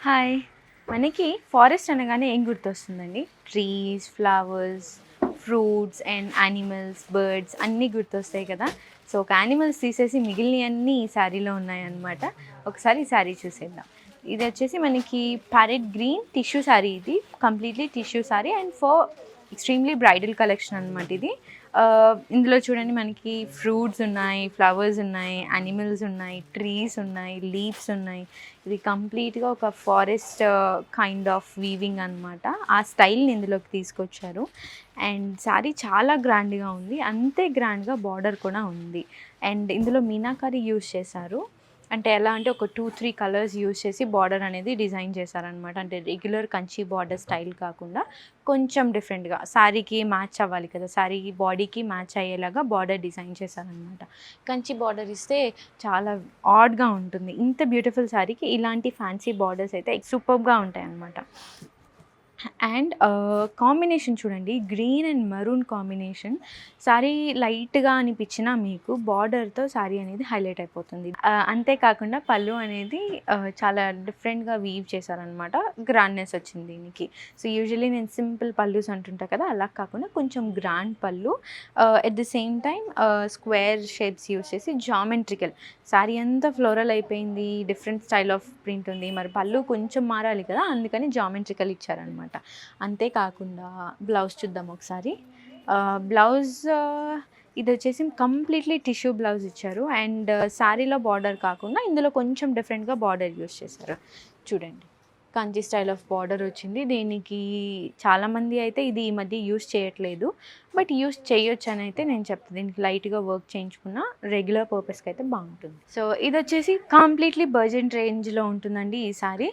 Hi! మనకి forest అనగానే ఏం గుర్తొస్తుందండి? Trees, flowers, fruits and animals, birds అన్నీ గుర్తొస్తాయి కదా! సో, ఒక యానిమల్స్ తీసేసి మిగిలినయన్నీ ఈ శారీలో ఉన్నాయన్నమాట. ఒకసారి ఈ శారీ చూసేద్దాం. ఇదొచ్చేసి మనకి ప్యారెట్ గ్రీన్ టిష్యూ శారీ ఇది. Completely tissue sari and for extremely bridal collection అనమాట ఇది. ఇందులో చూడండి మనకి ఫ్రూట్స్ ఉన్నాయి, ఫ్లవర్స్ ఉన్నాయి, యానిమల్స్ ఉన్నాయి, ట్రీస్ ఉన్నాయి, లీవ్స్ ఉన్నాయి. ఇది కంప్లీట్‌గా ఒక ఫారెస్ట్ కైండ్ ఆఫ్ వీవింగ్ అనమాట. ఆ స్టైల్‌ని ఇందులోకి తీసుకొచ్చారు. అండ్ శారీ చాలా గ్రాండ్‌గా ఉంది. అంతే గ్రాండ్‌గా బార్డర్ కూడా ఉంది. అండ్ ఇందులో మీనాకరి యూజ్ చేశారు. అంటే ఎలా అంటే ఒక 2, 3 కలర్స్ యూజ్ చేసి బార్డర్ అనేది డిజైన్ చేశారనమాట. అంటే రెగ్యులర్ కంచి బార్డర్ స్టైల్ కాకుండా కొంచెం డిఫరెంట్‌గా శారీకి మ్యాచ్ అవ్వాలి కదా! శారీ బాడీకి మ్యాచ్ అయ్యేలాగా బార్డర్ డిజైన్ చేశారనమాట. కంచి బార్డర్ ఇస్తే చాలా ఆడ్‌గా ఉంటుంది. ఇంత బ్యూటిఫుల్ శారీకి ఇలాంటి ఫ్యాన్సీ బార్డర్స్ అయితే సూపర్బ్‌గా ఉంటాయన్నమాట. అండ్ కాంబినేషన్ చూడండి, green and maroon combination. Sari లైట్‌గా అనిపించినా మీకు బార్డర్‌తో శారీ అనేది హైలైట్ అయిపోతుంది. అంతేకాకుండా పళ్ళు అనేది చాలా డిఫరెంట్‌గా వీవ్ చేశారనమాట. గ్రాండ్‌నెస్ వచ్చింది దీనికి. సో, యూజువల్లీ నేను సింపుల్ పల్లూస్ అంటుంటా కదా! అలా కాకుండా కొంచెం గ్రాండ్ పళ్ళు. At the same time square shapes use చేసి జామెట్రికల్ శారీ అంతా ఫ్లోరల్ అయిపోయింది. డిఫరెంట్ స్టైల్ ఆఫ్ ప్రింట్ ఉంది. మరి పళ్ళు కొంచెం మారాలి కదా! అందుకని జామెట్రికల్ ఇచ్చారనమాట. అంతేకాకుండా బ్లౌజ్ చూద్దాం ఒకసారి. బ్లౌజ్ ఇదొచ్చేసి కంప్లీట్‌లీ టిష్యూ బ్లౌజ్ ఇచ్చారు. అండ్ శారీలో బార్డర్ కాకుండా ఇందులో కొంచెం డిఫరెంట్‌గా బార్డర్ యూజ్ చేశారు. చూడండి. కంచి స్టైల్ ఆఫ్ బార్డర్ వచ్చింది. దీనికి చాలామంది అయితే ఇది ఈ మధ్య యూజ్ చేయట్లేదు. బట్ యూజ్ చేయొచ్చనైతే నేను చెప్తాను. దీనికి లైట్‌గా వర్క్ చేయించుకున్న రెగ్యులర్ పర్పస్‌కి అయితే బాగుంటుంది. సో, ఇదొచ్చేసి కంప్లీట్‌లీ బడ్జెట్ రేంజ్‌లో ఉంటుందండి ఈ సారీ.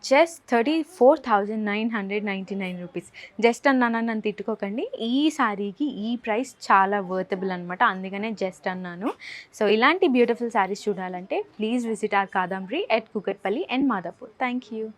Just 34,999 rupees. జస్ట్ అన్నానని నన్ను తిట్టుకోకండి. ఈ సారీకి ఈ ప్రైస్ చాలా వర్తబుల్ అనమాట. అందుకనే జస్ట్ అన్నాను. సో, ఇలాంటి బ్యూటిఫుల్ సారీస్ చూడాలంటే please visit our Kadambari at Kukatpally and Madhapur. Thank you.